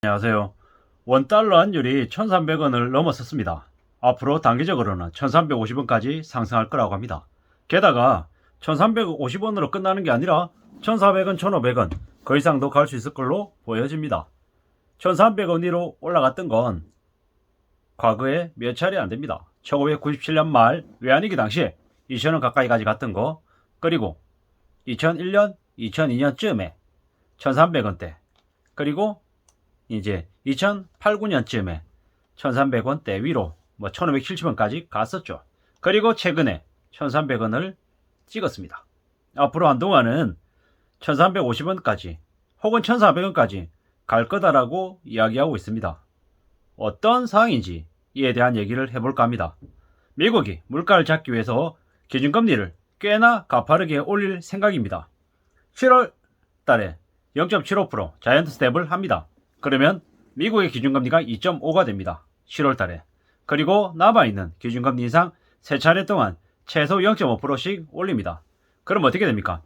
안녕하세요. 원달러 환율이 1300원을 넘어섰습니다. 앞으로 단기적으로는 1350원까지 상승할 거라고 합니다. 게다가 1350원으로 끝나는 게 아니라 1400원, 1500원 그 이상도 갈 수 있을 걸로 보여집니다. 1300원 위로 올라갔던 건 과거에 몇 차례 안 됩니다. 1997년 말 외환위기 당시에 2000원 가까이까지 갔던 거, 그리고 2001년, 2002년쯤에 1300원대, 그리고 이제 2008, 9년쯤에 1300원대 위로 1570원까지 갔었죠. 그리고 최근에 1300원을 찍었습니다. 앞으로 한동안은 1350원까지 혹은 1400원까지 갈 거다라고 이야기하고 있습니다. 어떤 상황인지 이에 대한 얘기를 해볼까 합니다. 미국이 물가를 잡기 위해서 기준금리를 꽤나 가파르게 올릴 생각입니다. 7월 달에 0.75% 자이언트 스텝을 합니다. 그러면 미국의 기준금리가 2.5가 됩니다. 7월 달에. 그리고 남아있는 기준금리 인상 3차례 동안 최소 0.5%씩 올립니다. 그럼 어떻게 됩니까?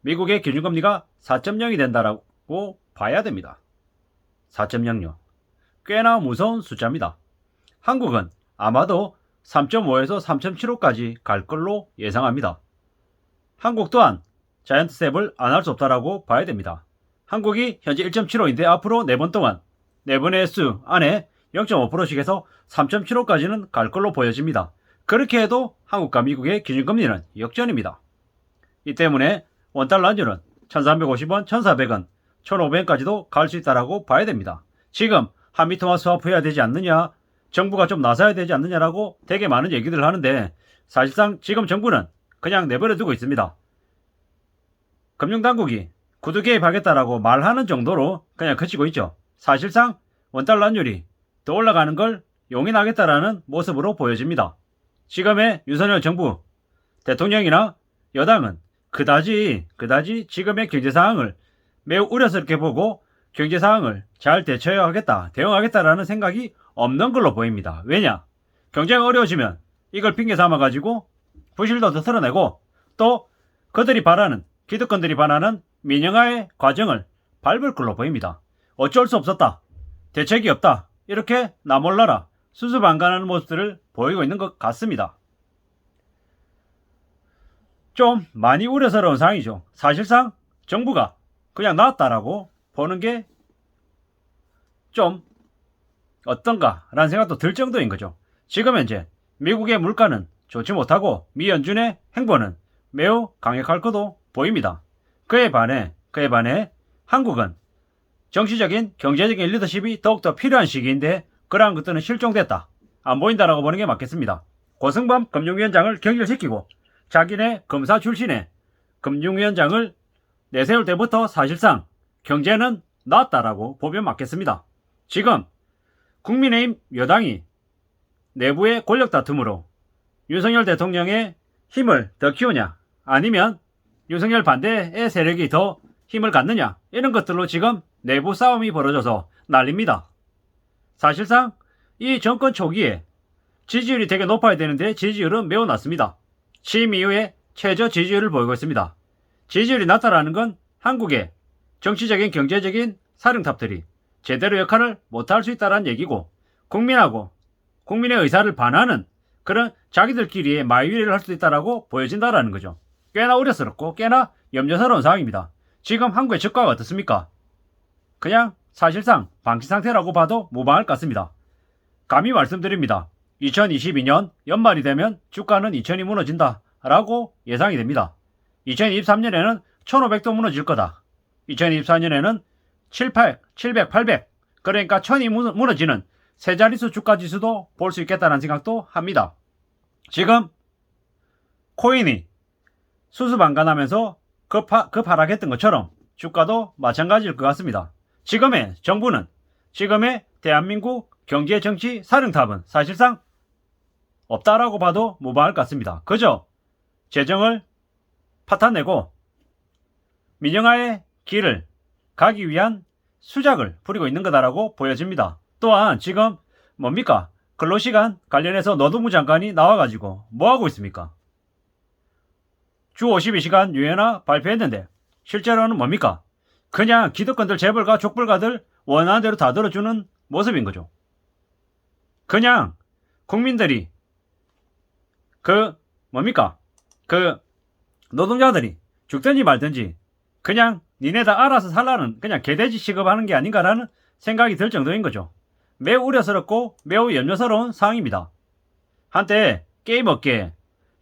미국의 기준금리가 4.0이 된다라고 봐야 됩니다. 4.00. 꽤나 무서운 숫자입니다. 한국은 아마도 3.5에서 3.75까지 갈 걸로 예상합니다. 한국 또한 자이언트 스텝을 안 할 수 없다라고 봐야 됩니다. 한국이 현재 1.75인데 앞으로 4번 동안 4번의 수 안에 0.5%씩 해서 3.75까지는 갈 걸로 보여집니다. 그렇게 해도 한국과 미국의 기준금리는 역전입니다. 이 때문에 원달러 환율은 1350원, 1400원, 1500원까지도 갈 수 있다라고 봐야 됩니다. 지금 한미 통화 스와프 해야 되지 않느냐, 정부가 좀 나서야 되지 않느냐라고 되게 많은 얘기들을 하는데, 사실상 지금 정부는 그냥 내버려 두고 있습니다. 금융당국이 구두 개입하겠다라고 말하는 정도로 그냥 그치고 있죠. 사실상 원달러 환율이 더 올라가는 걸 용인하겠다라는 모습으로 보여집니다. 지금의 윤석열 정부 대통령이나 여당은 그다지 지금의 경제 상황을 매우 우려스럽게 보고 경제 상황을 잘 대응하겠다라는 생각이 없는 걸로 보입니다. 왜냐? 경제가 어려워지면 이걸 핑계 삼아가지고 부실도 더 털어내고, 또 그들이 바라는, 기득권들이 바라는 민영화의 과정을 밟을 걸로 보입니다. 어쩔 수 없었다, 대책이 없다, 이렇게 나몰라라 수습안간하는 모습들을 보이고 있는 것 같습니다. 좀 많이 우려스러운 상황이죠. 사실상 정부가 그냥 나왔다라고 보는 게 좀 어떤가 라는 생각도 들 정도인 거죠. 지금 현재 미국의 물가는 좋지 못하고 미 연준의 행보는 매우 강력할 것도 보입니다. 그에 반해 한국은 정치적인 경제적인 리더십이 더욱더 필요한 시기인데, 그러한 것들은 실종됐다, 안 보인다라고 보는 게 맞겠습니다. 고승범 금융위원장을 경질시키고 자기네 검사 출신의 금융위원장을 내세울 때부터 사실상 경제는 나았다라고 보면 맞겠습니다. 지금 국민의힘 여당이 내부의 권력 다툼으로 윤석열 대통령의 힘을 더 키우냐, 아니면 윤석열 반대의 세력이 더 힘을 갖느냐, 이런 것들로 지금 내부 싸움이 벌어져서 난립니다. 사실상 이 정권 초기에 지지율이 되게 높아야 되는데 지지율은 매우 낮습니다. 취임 이후에 최저 지지율을 보이고 있습니다. 지지율이 낮다라는 건 한국의 정치적인 경제적인 사령탑들이 제대로 역할을 못할 수 있다는 얘기고, 국민하고 국민의 의사를 반하는 그런 자기들끼리의 마이위를 할 수 있다라고 보여진다라는 거죠. 꽤나 우려스럽고 꽤나 염려스러운 상황입니다. 지금 한국의 주가가 어떻습니까? 그냥 사실상 방치 상태라고 봐도 무방할 것 같습니다. 감히 말씀드립니다. 2022년 연말이 되면 주가는 2000이 무너진다 라고 예상이 됩니다. 2023년에는 1500도 무너질 거다. 2024년에는 700, 800, 그러니까 1000이 무너지는 세 자릿수 주가 지수도 볼 수 있겠다는 생각도 합니다. 지금 코인이 수습 안간하면서 급하락했던 것처럼 주가도 마찬가지일 것 같습니다. 지금의 정부는, 지금의 대한민국 경제 정치 사령탑은 사실상 없다라고 봐도 무방할 것 같습니다. 그저 재정을 파탄내고 민영화의 길을 가기 위한 수작을 부리고 있는 거다라고 보여집니다. 또한 지금 뭡니까? 근로시간 관련해서 노동부 장관이 나와가지고 뭐하고 있습니까? 주 52시간 유연화 발표했는데 실제로는 뭡니까? 그냥 기득권들 재벌가 족벌가들 원하는 대로 다 들어주는 모습인 거죠. 그냥 국민들이 뭡니까? 노동자들이 죽든지 말든지 그냥 니네 다 알아서 살라는 그냥 개돼지 취급하는 게 아닌가라는 생각이 들 정도인 거죠. 매우 우려스럽고 매우 염려스러운 상황입니다. 한때 게임 업계에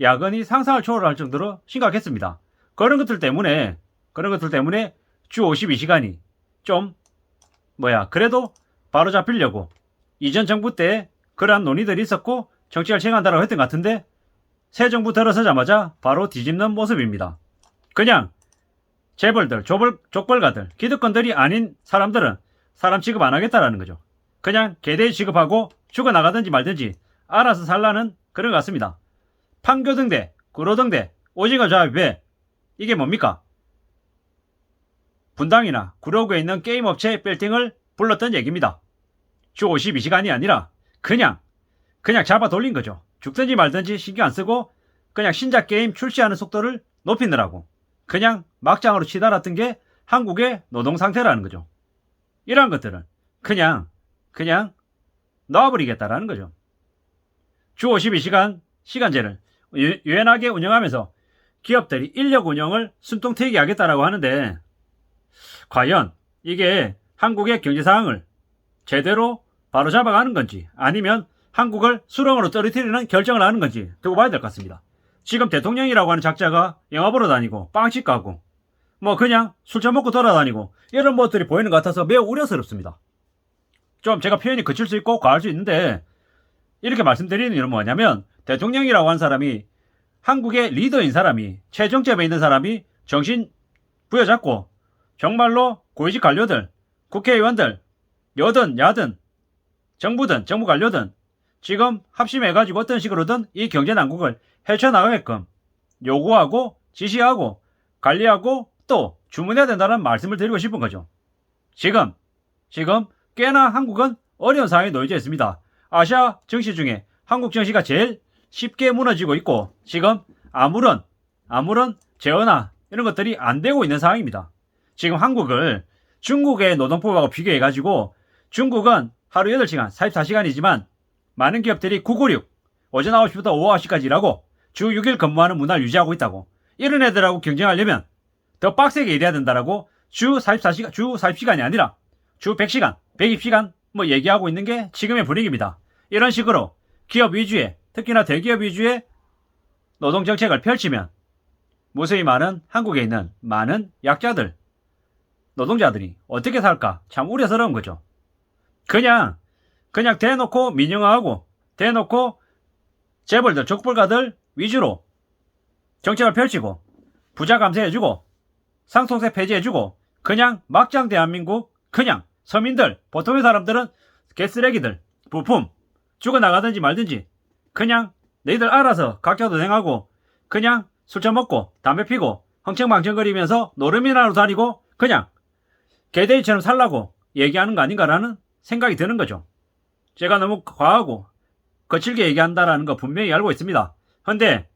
야근이 상상을 초월할 정도로 심각했습니다. 그런 것들 때문에 주 52시간이 좀 그래도 바로 잡히려고 이전 정부 때 그러한 논의들이 있었고 정치를 진행한다고 했던 것 같은데 새 정부 들어서자마자 바로 뒤집는 모습입니다. 그냥 재벌들, 족벌가들, 기득권들이 아닌 사람들은 사람 취급 안 하겠다라는 거죠. 그냥 개돼지 취급하고 죽어나가든지 말든지 알아서 살라는 그런 것 같습니다. 판교등대, 구로등대, 오징어 조합회 이게 뭡니까? 분당이나 구로구에 있는 게임업체 빌딩을 불렀던 얘기입니다. 주 52시간이 아니라 그냥 잡아 돌린 거죠. 죽든지 말든지 신경 안 쓰고 그냥 신작 게임 출시하는 속도를 높이느라고 그냥 막장으로 치달았던 게 한국의 노동 상태라는 거죠. 이러한 것들은 그냥 놔버리겠다라는 거죠. 주 52시간 시간제를 유연하게 운영하면서 기업들이 인력 운영을 숨통트이게 하겠다라고 하는데 과연 이게 한국의 경제 상황을 제대로 바로잡아가는 건지 아니면 한국을 수렁으로 떨어뜨리는 결정을 하는 건지 두고 봐야 될 것 같습니다. 지금 대통령이라고 하는 작자가 영화 보러 다니고 빵집 가고 그냥 술 처먹고 돌아다니고 이런 것들이 보이는 것 같아서 매우 우려스럽습니다. 좀 제가 표현이 거칠 수 있고 과할 수 있는데 이렇게 말씀드리는 이유는 뭐냐면 대통령이라고 하는 사람이 한국의 리더인 사람이 최정점에 있는 사람이 정신 부여잡고 정말로 고위직 관료들, 국회의원들, 여든 야든 정부든 정부 관료든 지금 합심해가지고 어떤 식으로든 이 경제 난국을 헤쳐나가게끔 요구하고 지시하고 관리하고 또 주문해야 된다는 말씀을 드리고 싶은 거죠. 지금 꽤나 한국은 어려운 상황에 놓여져 있습니다. 아시아 정시 중에 한국 정시가 제일 쉽게 무너지고 있고 지금 아무런 재원화 이런 것들이 안 되고 있는 상황입니다. 지금 한국을 중국의 노동법하고 비교해가지고 중국은 하루 8시간 44시간이지만 많은 기업들이 996 오전 9시부터 오후 9시까지 일하고 주 6일 근무하는 문화를 유지하고 있다고. 이런 애들하고 경쟁하려면 더 빡세게 일해야 된다라고 주 40시간이 아니라 주 100시간 120시간 얘기하고 있는 게 지금의 분위기입니다. 이런 식으로 기업 위주의 특히나 대기업 위주의 노동정책을 펼치면 무수히 많은 한국에 있는 많은 약자들 노동자들이 어떻게 살까 참 우려스러운 거죠. 그냥 대놓고 민영화하고 대놓고 재벌들 족벌가들 위주로 정책을 펼치고 부자 감세해주고 상속세 폐지해주고 그냥 막장 대한민국 그냥 서민들 보통의 사람들은 개쓰레기들 부품 죽어나가든지 말든지 그냥 너희들 알아서 각자도생하고 그냥 술 처먹고 담배 피고 흥청망청거리면서 노름이나로 다니고 그냥 개돼지처럼 살라고 얘기하는 거 아닌가라는 생각이 드는 거죠. 제가 너무 과하고 거칠게 얘기한다라는 거 분명히 알고 있습니다. 근데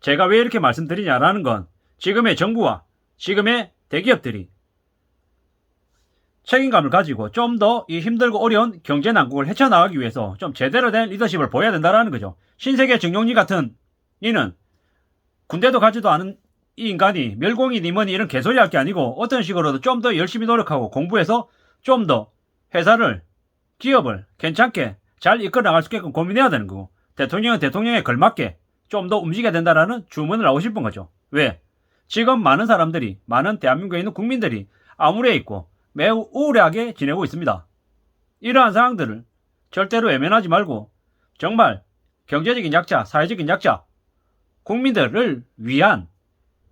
제가 왜 이렇게 말씀드리냐라는 건 지금의 정부와 지금의 대기업들이 책임감을 가지고 좀 더 이 힘들고 어려운 경제 난국을 헤쳐나가기 위해서 좀 제대로 된 리더십을 보여야 된다라는 거죠. 신세계 정용리 같은 이는 군대도 가지도 않은 이 인간이 멸공이니 뭐니 이런 개소리 할 게 아니고 어떤 식으로도 좀 더 열심히 노력하고 공부해서 좀 더 회사를 기업을 괜찮게 잘 이끌어 나갈 수 있게끔 고민해야 되는 거고 대통령은 대통령에 걸맞게 좀 더 움직여야 된다라는 주문을 하고 싶은 거죠. 왜? 지금 많은 사람들이 많은 대한민국에 있는 국민들이 암울해 있고 매우 우울하게 지내고 있습니다. 이러한 상황들을 절대로 외면하지 말고 정말 경제적인 약자, 사회적인 약자, 국민들을 위한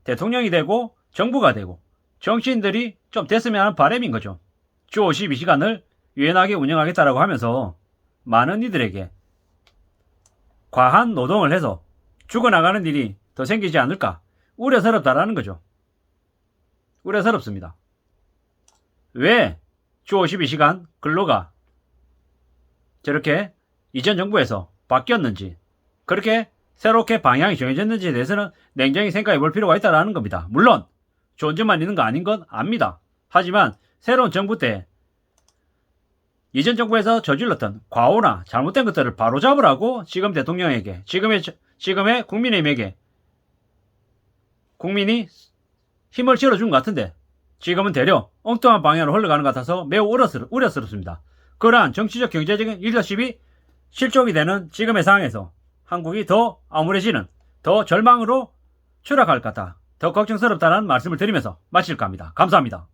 대통령이 되고 정부가 되고 정치인들이 좀 됐으면 하는 바람인 거죠. 주 52시간을 유연하게 운영하겠다라고 하면서 많은 이들에게 과한 노동을 해서 죽어나가는 일이 더 생기지 않을까 우려스럽다라는 거죠. 우려스럽습니다. 왜 주 52시간 근로가 저렇게 이전 정부에서 바뀌었는지 그렇게 새롭게 방향이 정해졌는지에 대해서는 냉정히 생각해 볼 필요가 있다는 겁니다. 물론 좋은 점만 있는 거 아닌 건 압니다. 하지만 새로운 정부 때 이전 정부에서 저질렀던 과오나 잘못된 것들을 바로잡으라고 지금 대통령에게, 지금의 국민의힘에게 국민이 힘을 실어준 것 같은데 지금은 되려 엉뚱한 방향으로 흘러가는 것 같아서 매우 우려스럽습니다. 그러한 정치적 경제적인 리더십이 실종이 되는 지금의 상황에서 한국이 더 암울해지는, 더 절망으로 추락할 것 같아 더 걱정스럽다는 말씀을 드리면서 마칠까 합니다. 감사합니다.